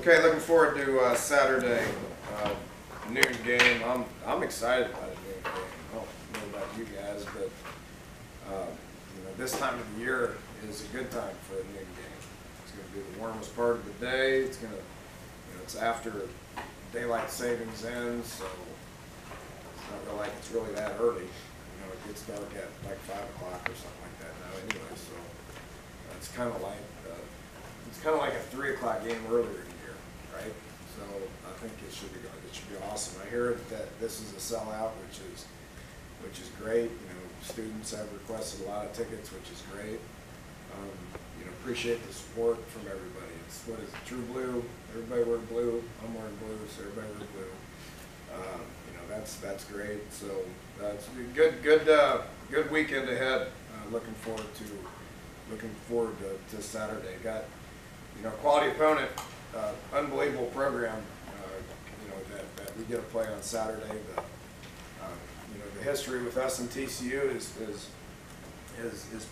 Okay, looking forward to Saturday noon game. I'm excited about a noon game. I don't know about you guys, but this time of the year is a good time for a noon game. It's going to be the warmest part of the day. It's going to, it's after daylight savings ends, so it's not really like it's really that early. It gets dark at like 5 o'clock or something like that now, anyway. So it's kind of like a 3 o'clock game earlier in the year, right? So I think it should be good. It should be awesome. I hear that this is a sellout, which is great. Students have requested a lot of tickets, which is great. Appreciate the support from everybody. It's what is it, True Blue? Everybody wear blue. I'm wearing blue, so everybody wear blue. That's great. So it's a good weekend ahead. Looking forward to Saturday. Got quality opponent, unbelievable program. That we get to play on Saturday. The history with us and TCU is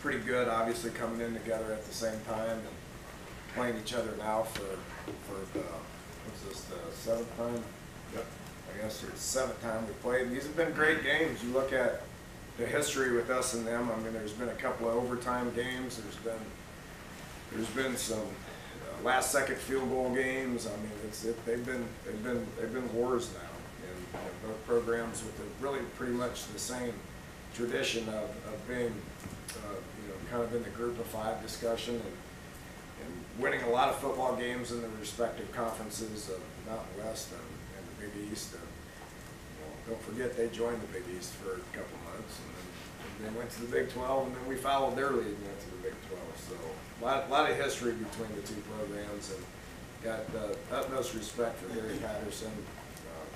pretty good. Obviously, coming in together at the same time and playing each other now for the what's this, the 7th time? Yep. I guess it's the 7th time we played. And these have been great games. You look at the history with us and them. I mean, there's been a couple of overtime games. There's been some last-second field goal games. I mean, they've been wars now. And both programs with really pretty much the same tradition of being, kind of in the group of 5 discussion and winning a lot of football games in the respective conferences of the Mountain West and the Big East. And don't forget they joined the Big East for a couple months, and then they went to the Big 12, and then we followed their lead and went to the Big 12. So a lot of history between the two programs, and got the utmost respect for Gary Patterson,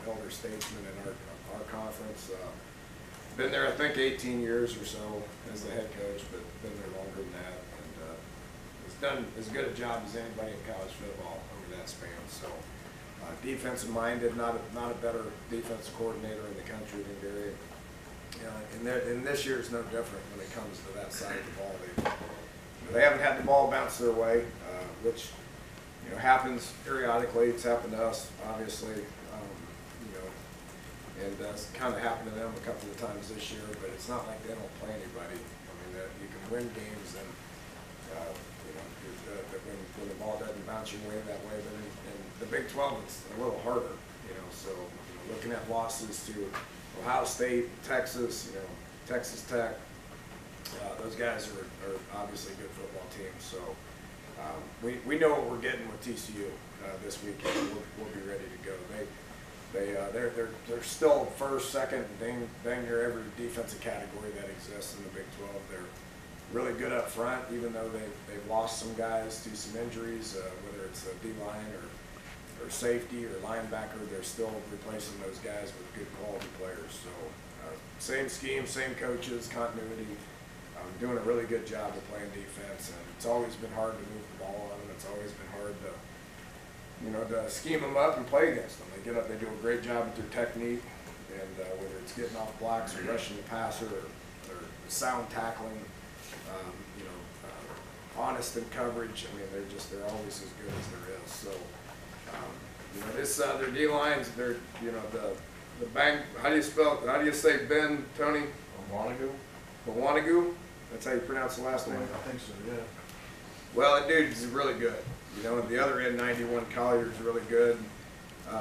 elder statesman in our conference. Been there, I think, 18 years or so as the head coach, but been there longer than that, and has done as good a job as anybody in college football over that span. So, defensive minded, not a better defensive coordinator in the country than Gary. And this year is no different when it comes to that side of the ball. They haven't had the ball bounce their way, which happens periodically. It's happened to us, obviously. And it's kind of happened to them a couple of times this year, but it's not like they don't play anybody. I mean, you can win games, and when the ball doesn't bounce your way that way. But in the Big 12, it's a little harder. So looking at losses to Ohio State, Texas, Texas Tech, those guys are obviously good football teams. So we know what we're getting with TCU this weekend. We'll be ready to go. They're still first, second, dang near every defensive category that exists in the Big 12. They're really good up front, even though they've lost some guys to some injuries, whether it's a D-line or safety or linebacker. They're still replacing those guys with good quality players. So same scheme, same coaches, continuity, doing a really good job of playing defense. And it's always been hard to move the ball on them. It's always been hard to scheme them up and play against them. They get up, they do a great job with their technique, and whether it's getting off blocks or rushing the passer or sound tackling, honest in coverage. I mean, they're always as good as there is. So, their D lines, they're the bang. How do you say Ben, Tony? Bawanagu? That's how you pronounce the last name? I think so, yeah. Well, that dude is really good. And the other end, 91 Collier's really good.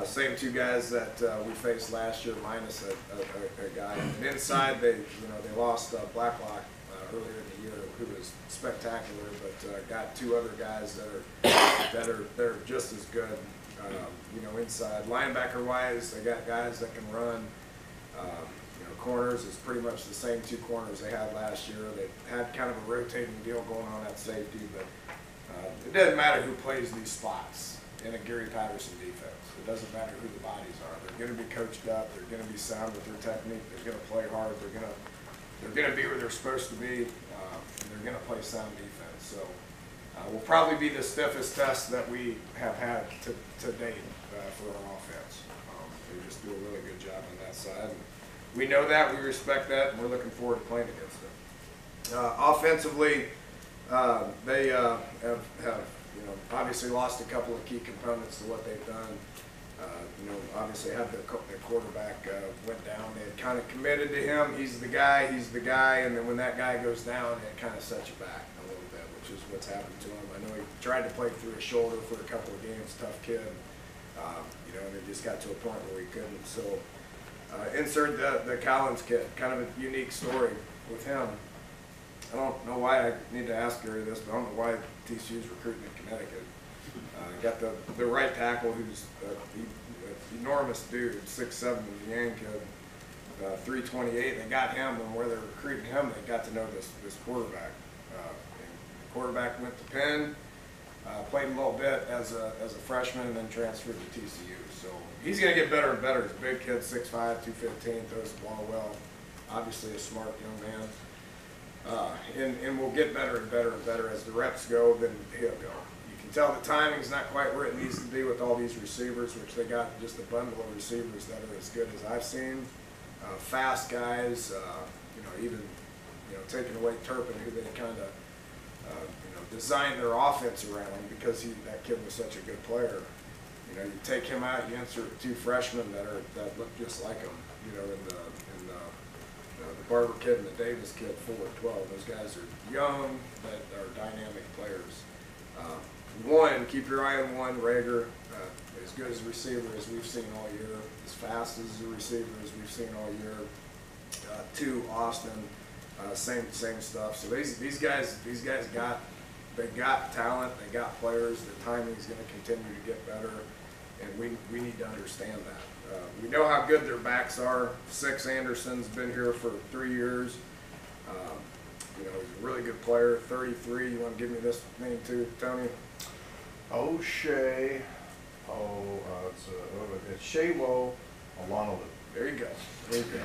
Same 2 guys that we faced last year, minus a guy. And inside, they lost Blacklock earlier in the year, who was spectacular, but got 2 other guys that are just as good. Inside linebacker wise, they got guys that can run. Corners is pretty much the same 2 corners they had last year. They had kind of a rotating deal going on at safety, but it doesn't matter who plays these spots in a Gary Patterson defense. It doesn't matter who the bodies are. They're going to be coached up. They're going to be sound with their technique. They're going to play hard. They're going to be where they're supposed to be, and they're going to play sound defense. So will probably be the stiffest test that we have had to date for our offense. They just do a really good job on that side. And we know that. We respect that, and we're looking forward to playing against them. Offensively, they have you know, obviously lost a couple of key components to what they've done. You know, obviously had the quarterback went down. They had kind of committed to him. He's the guy, and then when that guy goes down, it kind of sets you back a little bit, which is what's happened to him. I know he tried to play through his shoulder for a couple of games, tough kid. You know, and it just got to a point where he couldn't. So insert the Collins kid, kind of a unique story with him. I don't know why I need to ask Gary this, but I don't know why TCU's recruiting in Connecticut. Got the right tackle who's an enormous dude, 6'7", Yang kid, 328. They got him, and where they're recruiting him, they got to know this quarterback. The quarterback went to Penn, played a little bit as a freshman, and then transferred to TCU. So he's going to get better and better. He's a big kid, 6'5", 215, throws the ball well. Obviously a smart young man. And will get better and better and better as the reps go, then he'll go. You can tell the timing's not quite where it needs to be with all these receivers, which they got just a bundle of receivers that are as good as I've seen. Fast guys, you know, even, you know, taking away Turpin, who they kind of, you know, designed their offense around because that kid was such a good player. You know, you take him out, you insert two freshmen that look just like him. You know, in the Barber kid and the Davis kid, 4'12". Those guys are young, but are dynamic players. One, keep your eye on one, Rager, as good as a receiver as we've seen all year, as fast as a receiver as we've seen all year. Two, Austin, same stuff. So these guys got talent, they got players. The timing is going to continue to get better, and we need to understand that. We know how good their backs are. Six Anderson's been here for 3 years. You know, he's a really good player, 33. You want to give me this name too, Tony? O'Shea. It's Shewo Alonolu. There you go. There you go.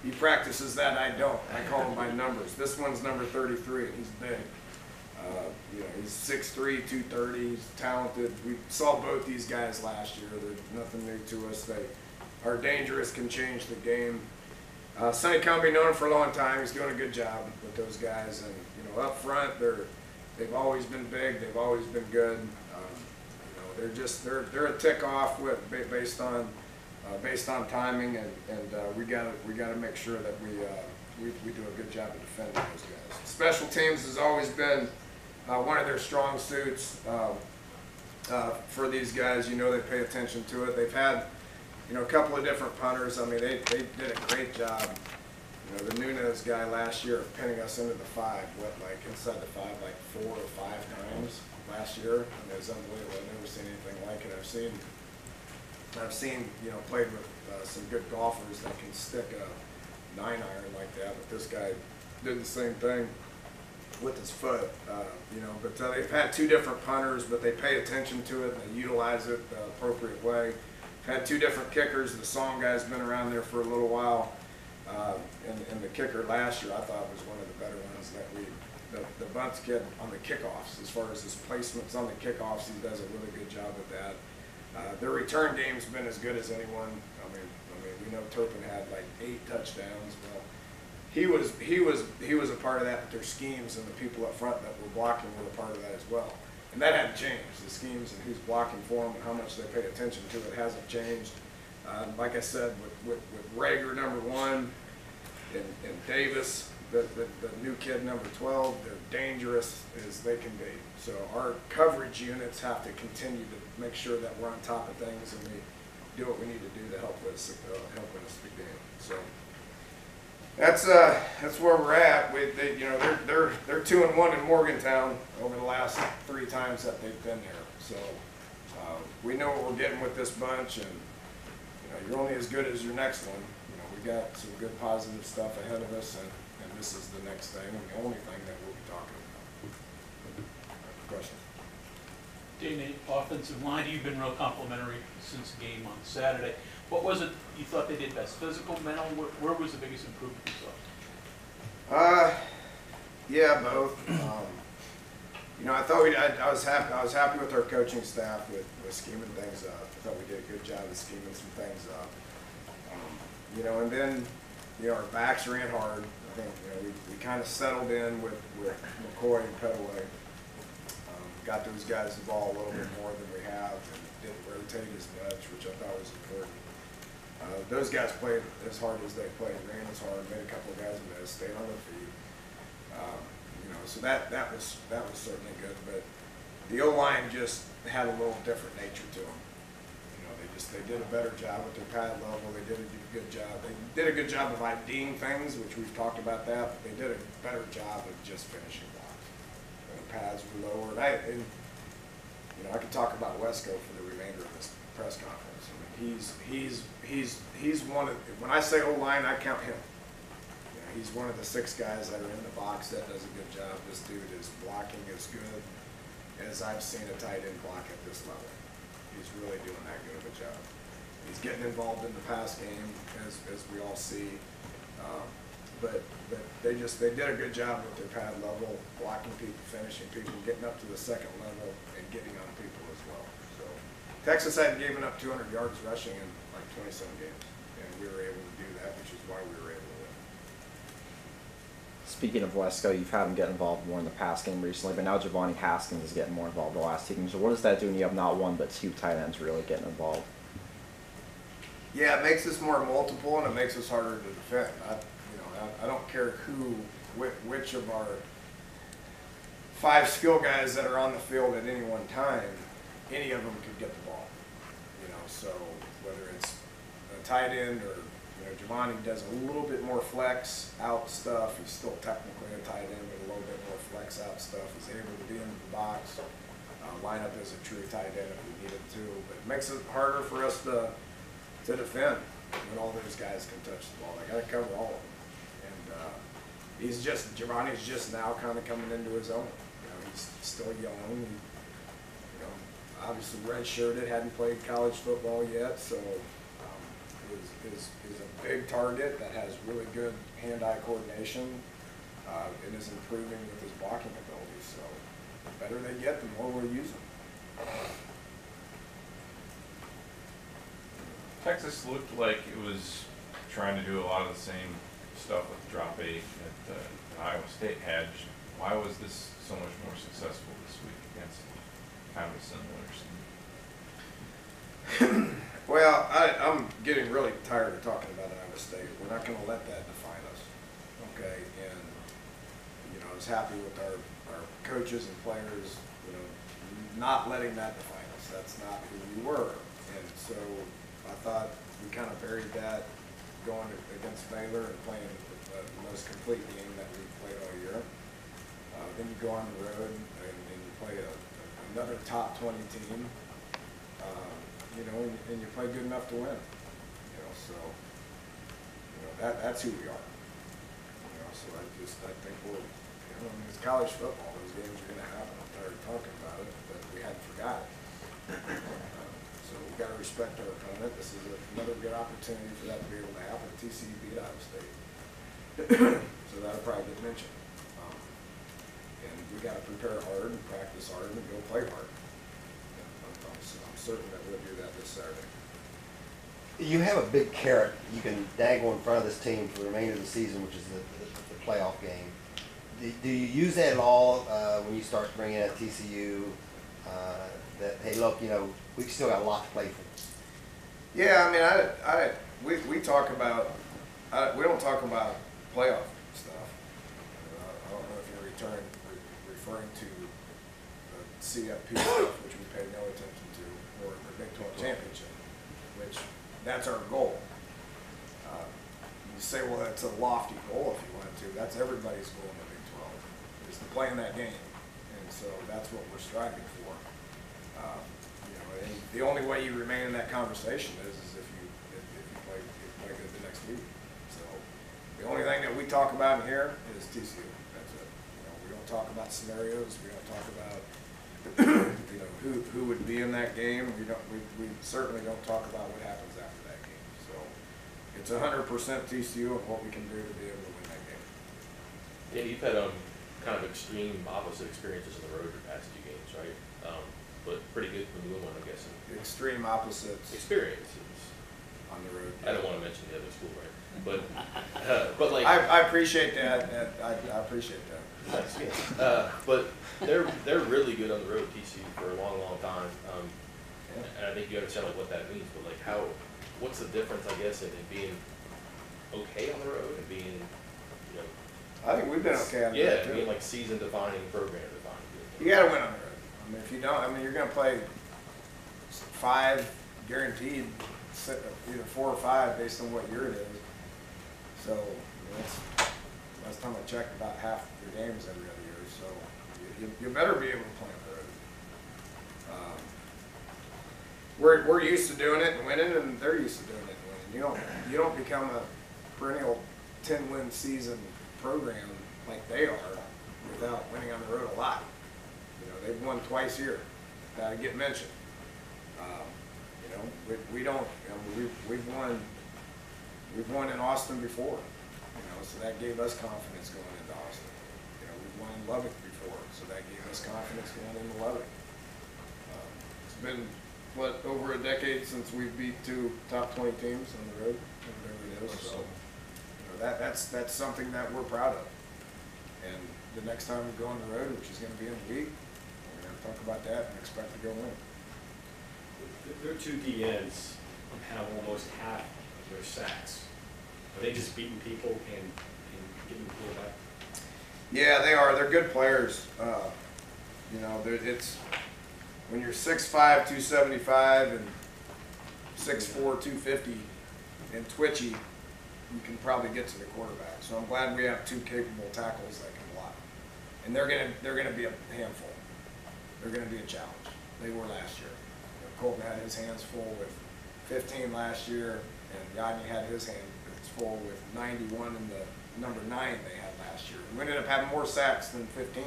He practices that. I don't. I call him by numbers. This one's number 33, and he's big. You know, he's 6'3", 230. He's talented. We saw both these guys last year. They're nothing new to us. They are dangerous, can change the game. Sonny Cumbie, known him for a long time. He's doing a good job with those guys. And you know, up front, they've always been big. They've always been good. You know, they're a tick off based on timing, and we gotta make sure that we do a good job of defending those guys. Special teams has always been one of their strong suits for these guys. You know, they pay attention to it. They've had, you know, a couple of different punters. I mean, they did a great job. You know, the Nunez guy last year pinning us into the five, like inside the five, like 4 or 5 times last year. I mean, it was unbelievable. I've never seen anything like it. I've seen, you know, played with some good golfers that can stick a 9-iron like that, but this guy did the same thing with his foot, you know. But they've had 2 different punters, but they pay attention to it and they utilize it the appropriate way. Had 2 different kickers. The Song guy's been around there for a little while, and the kicker last year I thought was one of the better ones that the Bunts kid on the kickoffs. As far as his placements on the kickoffs, he does a really good job with that. Their return game's been as good as anyone. I mean, we know Turpin had like 8 touchdowns. Well, he was a part of that, but their schemes and the people up front that were blocking were a part of that as well. And that hadn't changed. The schemes and who's blocking for them and how much they pay attention to it hasn't changed. Like I said, with Rager, number 1, and Davis, the new kid, number 12, they're dangerous as they can be. So our coverage units have to continue to make sure that we're on top of things and we do what we need to do to help us win us the game. So that's where we're at. You know, they're 2-1 in Morgantown over the last 3 times that they've been there. So we know what we're getting with this bunch, and you know, you're only as good as your next one. You know, we got some good positive stuff ahead of us, and this is the next thing and the only thing that we'll be talking about. Question. Dana, offensive line, you've been real complimentary since the game on Saturday. What was it you thought they did best? Physical, mental? Where was the biggest improvement you saw? Yeah, both. You know, I thought I was happy with our coaching staff with scheming things up. I thought we did a good job of scheming some things up. You know, and then, you know, our backs ran hard. I think, you know, we kind of settled in with McCoy and Petaway. got those guys the ball a little bit more than we have, and didn't rotate as much, which I thought was important. Those guys played as hard as they played, ran as hard, made a couple of guys miss, stayed on their feet. You know, so that was certainly good. But the O-line just had a little different nature to them. You know, they did a better job with their pad level. They did a good job. They did a good job of IDing things, which we've talked about that. But they did a better job of just finishing blocks. The pads were lower, and you know, I could talk about Wesco for the remainder of this press conference. I mean, he's one of, when I say O-line, I count him. You know, he's one of the 6 guys that are in the box that does a good job. This dude is blocking as good as I've seen a tight end block at this level. He's really doing that good of a job. He's getting involved in the pass game, as we all see. But they did a good job with their pad level, blocking people, finishing people, getting up to the second level, and getting on people as well. So Texas hadn't given up 200 yards rushing in like 27 games, and we were able to do that, which is why we were able to win. Speaking of Wesco, you've had him get involved more in the pass game recently, but now Javani Haskins is getting more involved the last 2 games. So what does that do when you have not 1 but 2 tight ends really getting involved? Yeah, it makes us more multiple, and it makes us harder to defend. I don't care which of our 5 skill guys that are on the field at any one time, any of them could get the ball. You know, so whether it's a tight end or, you know, Javani does a little bit more flex out stuff. He's still technically a tight end with a little bit more flex out stuff. He's able to be in the box, line up as a true tight end if we needed to. But it makes it harder for us to defend when all those guys can touch the ball. They got to cover all of them. And Javani's just now kind of coming into his own. You know, he's still young. You know, obviously redshirted, hadn't played college football yet, so is a big target that has really good hand-eye coordination and is improving with his blocking ability. So the better they get, the more we'll use them. Texas looked like it was trying to do a lot of the same stuff with drop 8 that Iowa State had. Why was this so much more successful this week against kind of a similar scheme? Well, I'm getting really tired of talking about Iowa State. We're not going to let that define us, okay? And, you know, I was happy with our coaches and players, you know, not letting that define us. That's not who we were. And so I thought we kind of buried that going against Baylor and playing the most complete game that we've played all year. Then you go on the road and you play another top 20 team. You know, and you play good enough to win. You know, so you know that's who we are. You know, so I think we're, you know, I mean, it's college football. Those games are going to happen. I'm tired of talking about it, but we hadn't forgot it. So we've got to respect our opponent. This is another good opportunity for that to be able to happen. TCU beat Iowa State, so that'll probably get mentioned. And we got to prepare hard and practice hard and go play hard. So I'm certain that we'll do that this Saturday. You have a big carrot you can dangle in front of this team for the remainder of the season, which is the playoff game. Do you use that at all when you start bringing in TCU? That, hey, look, you know, we've still got a lot to play for. Yeah, I mean, we talk about, we don't talk about playoff stuff. I don't know if you're referring to the CFP stuff, which we pay no attention to, or the Big 12 championship, which that's our goal. You say, well, that's a lofty goal if you want to. That's everybody's goal in the Big 12, is to play in that game. And so that's what we're striving for. You know, and the only way you remain in that conversation is if you play good the next week. So the only thing that we talk about in here is TCU. That's it. You know, we don't talk about scenarios. We don't talk about you know who would be in that game. We certainly don't talk about what happens after that game. So it's 100% TCU and what we can do to be able to win that game. Yeah, you've had kind of extreme opposite experiences on the road your past 2 games, right? But pretty good when you win one, I'm guessing. Extreme opposites Experiences on the road. I don't want to mention the other school, right? But like I appreciate that. I appreciate that. But they're really good on the road, TCU, for a long, long time. And I think you understand like what that means, but like what's the difference, I guess, in being okay on the road and being, you know, I think we've been okay on the road, too. being like season defining, program defining. You gotta win on the road. I mean, if you don't, I mean, you're gonna play 5 guaranteed, either 4 or 5 based on what year it is. So, I mean, last time I checked, about half your games every other year. So, you better be able to play on the road. We're used to doing it and winning, and they're used to doing it and winning. You don't become a perennial 10-win season program like they are without winning on the road a lot. You know, they've won twice here. Gotta get mentioned. You know, we don't. You know, we've won in Austin before. You know, so that gave us confidence going into Austin. You know, we've won in Lubbock before, so that gave us confidence going into Lubbock. It's been over a decade since we've beat 2 top 20 teams on the road. Whatever it is. So, you know, that's something that we're proud of. And the next time we go on the road, which is going to be in a week, we're going to talk about that and expect to go win. Their 2 DNs have almost half of their sacks. Are they just beating people and getting people back? Yeah, they are. They're good players. You know, it's when you're 6'5", 275, and 6'4", 250, and twitchy, you can probably get to the quarterback. So I'm glad we have 2 capable tackles that can block, and they're gonna be a handful. They're gonna be a challenge. They were last year. You know, Colton had his hands full with 15 last year, and Yadney had his hands full with 91 and the number 9 they had last year. We ended up having more sacks than 15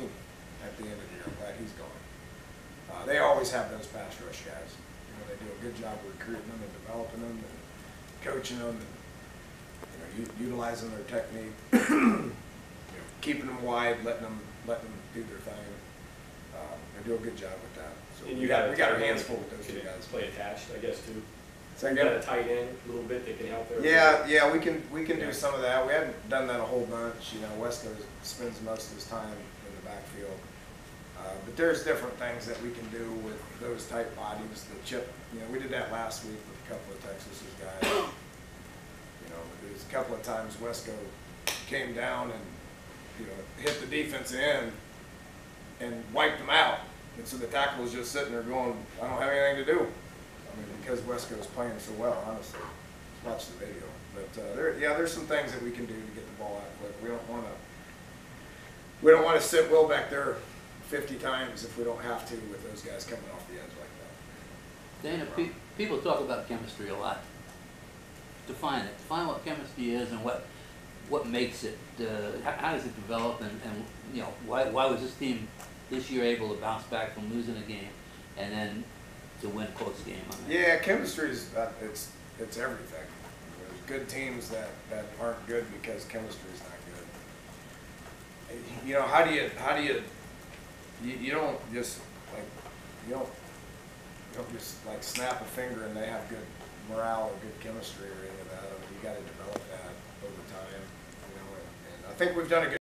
at the end of the year. I'm glad he's gone. They always have those pass rush guys. You know, they do a good job of recruiting them and developing them and coaching them and, you know, utilizing their technique, you know, keeping them wide, letting them do their thing. They do a good job with that. So And we got our hands full with those 2 guys. Play attached, I guess, too. So You got a tight end a little bit that can help there. yeah, we can do some of that. We hadn't done that a whole bunch. You know, Wesco spends most of his time in the backfield. But there's different things that we can do with those type bodies. The chip, you know, we did that last week with a couple of Texas's guys. You know, there's a couple of times Wesco came down and, you know, hit the defense end and wiped them out. And so the tackle was just sitting there going, I don't have anything to do. I mean, because Wesco is playing so well, honestly. Watch the video. But there's some things that we can do to get the ball out quick. We don't want to sit Will back there 50 times if we don't have to with those guys coming off the edge like that. Dana, people talk about chemistry a lot. Define it. Define what chemistry is and what makes it. How does it develop? And you know, why was this team this year able to bounce back from losing a game and then to win a close game? I mean, Yeah, chemistry is it's everything. There's good teams that aren't good because chemistry is not good. You know, how do you don't just like you don't just like snap a finger and they have good morale or good chemistry or any of that. I mean, you got to develop that over time. You know, and I think we've done a good